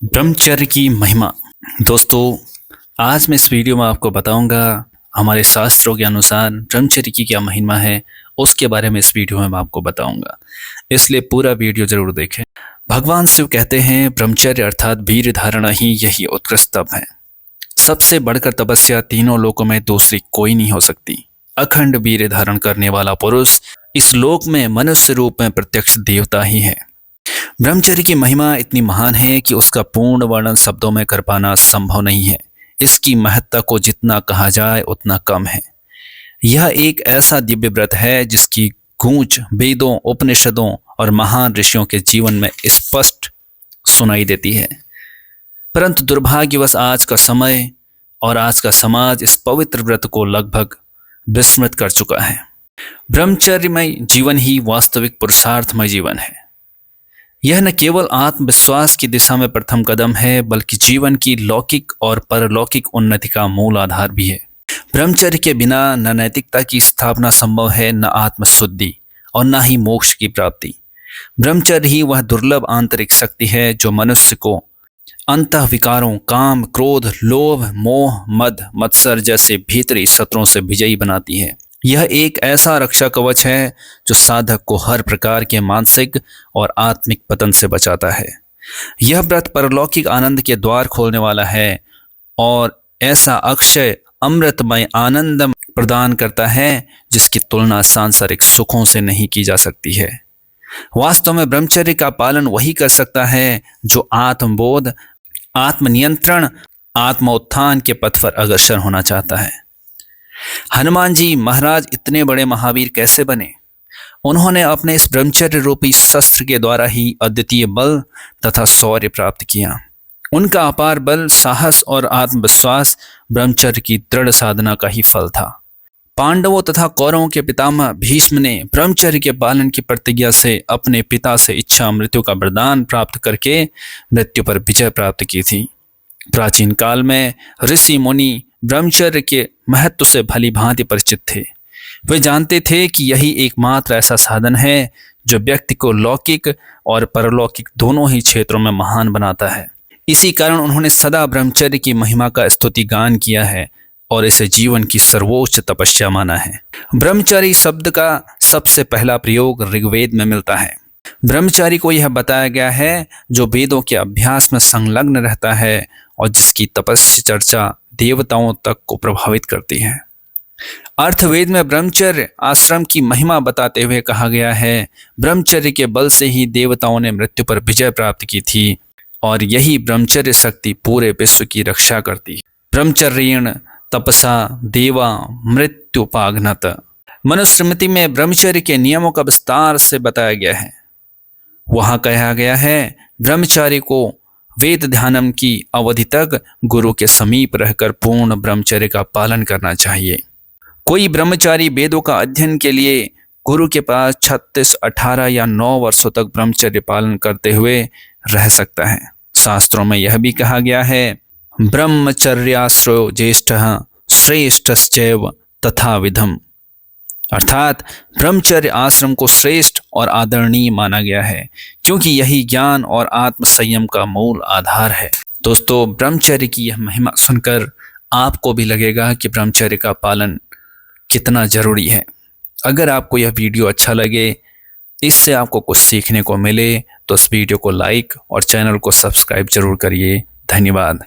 ब्रह्मचर्य की महिमा। दोस्तों, आज मैं इस वीडियो में आपको बताऊंगा हमारे शास्त्रों के अनुसार ब्रह्मचर्य की क्या महिमा है। उसके बारे में इस वीडियो में मैं आपको बताऊंगा, इसलिए पूरा वीडियो जरूर देखें। भगवान शिव कहते हैं ब्रह्मचर्य अर्थात वीर्य धारणा ही यही उत्कृष्ट तप है। सबसे बढ़कर तपस्या तीनों लोकों में दूसरी कोई नहीं हो सकती। अखंड वीर्य धारण करने वाला पुरुष इस लोक में मनुष्य रूप में प्रत्यक्ष देवता ही है। ब्रह्मचर्य की महिमा इतनी महान है कि उसका पूर्ण वर्णन शब्दों में कर पाना संभव नहीं है। इसकी महत्ता को जितना कहा जाए उतना कम है। यह एक ऐसा दिव्य व्रत है जिसकी गूंज वेदों, उपनिषदों और महान ऋषियों के जीवन में स्पष्ट सुनाई देती है। परंतु दुर्भाग्यवश आज का समय और आज का समाज इस पवित्र व्रत को लगभग विस्मृत कर चुका है। ब्रह्मचर्यमय जीवन ही वास्तविक पुरुषार्थमय जीवन है। यह न केवल आत्मविश्वास की दिशा में प्रथम कदम है, बल्कि जीवन की लौकिक और परलौकिक उन्नति का मूल आधार भी है। ब्रह्मचर्य के बिना न नैतिकता की स्थापना संभव है, न आत्मशुद्धि और न ही मोक्ष की प्राप्ति। ब्रह्मचर्य ही वह दुर्लभ आंतरिक शक्ति है जो मनुष्य को अंतः विकारों, काम, क्रोध, लोभ, मोह, मद, मत्सर जैसे भीतरी शत्रुओं से विजयी बनाती है। यह एक ऐसा रक्षा कवच है जो साधक को हर प्रकार के मानसिक और आत्मिक पतन से बचाता है। यह व्रत परलौकिक आनंद के द्वार खोलने वाला है और ऐसा अक्षय अमृतमय आनंद प्रदान करता है जिसकी तुलना सांसारिक सुखों से नहीं की जा सकती है। वास्तव में ब्रह्मचर्य का पालन वही कर सकता है जो आत्मबोध, आत्मनियंत्रण, आत्मोत्थान के पथ पर अग्रसर होना चाहता है। हनुमान जी महाराज इतने बड़े महावीर कैसे बने? उन्होंने अपने इस ब्रह्मचर्य रूपी शस्त्र के द्वारा ही अद्वितीय बल तथा शौर्य प्राप्त किया। उनका अपार बल, साहस और आत्मविश्वास ब्रह्मचर्य की दृढ़ साधना का ही फल था। पांडवों तथा कौरवों के पितामह भीष्म ने ब्रह्मचर्य के पालन की प्रतिज्ञा से अपने पिता से इच्छा मृत्यु का वरदान प्राप्त करके मृत्यु पर विजय प्राप्त की थी। प्राचीन काल में ऋषि मुनि ब्रह्मचर्य के महत्व से भली भांति परिचित थे। वे जानते थे कि यही एकमात्र ऐसा साधन है जो व्यक्ति को लौकिक और परलौकिक दोनों ही क्षेत्रों में महान बनाता है। इसी कारण उन्होंने सदा ब्रह्मचर्य की महिमा का स्तुति गान किया है और इसे जीवन की सर्वोच्च तपस्या माना है। ब्रह्मचारी शब्द का सबसे पहला प्रयोग ऋग्वेद में मिलता है। ब्रह्मचारी को यह बताया गया है जो वेदों के अभ्यास में संलग्न रहता है और जिसकी तपस्या चर्चा देवताओं तक को प्रभावित करती है। अर्थवेद में ब्रह्मचर्य आश्रम की महिमा बताते हुए कहा गया है, ब्रह्मचर्य के बल से ही देवताओं ने मृत्यु पर विजय प्राप्त की थी और यही ब्रह्मचर्य शक्ति पूरे विश्व की रक्षा करती है। ब्रह्मचर्येण तपसा देवा मृत्युपाघ्नत। मनुस्मृति में ब्रह्मचर्य के नियमों का विस्तार से बताया गया है। वहां कहा गया है, ब्रह्मचारी को वेद ध्यानम की अवधि तक गुरु के समीप रहकर पूर्ण ब्रह्मचर्य का पालन करना चाहिए। कोई ब्रह्मचारी वेदों का अध्ययन के लिए गुरु के पास 36, 18 या 9 वर्षों तक ब्रह्मचर्य पालन करते हुए रह सकता है। शास्त्रों में यह भी कहा गया है, ब्रह्मचर्याश्रयो ज्येष्ठः श्रेष्ठश्चैव तथा विधम। अर्थात ब्रह्मचर्य आश्रम को श्रेष्ठ और आदरणीय माना गया है क्योंकि यही ज्ञान और आत्म संयम का मूल आधार है। दोस्तों, ब्रह्मचर्य की यह महिमा सुनकर आपको भी लगेगा कि ब्रह्मचर्य का पालन कितना जरूरी है। अगर आपको यह वीडियो अच्छा लगे, इससे आपको कुछ सीखने को मिले, तो इस वीडियो को लाइक और चैनल को सब्सक्राइब जरूर करिए। धन्यवाद।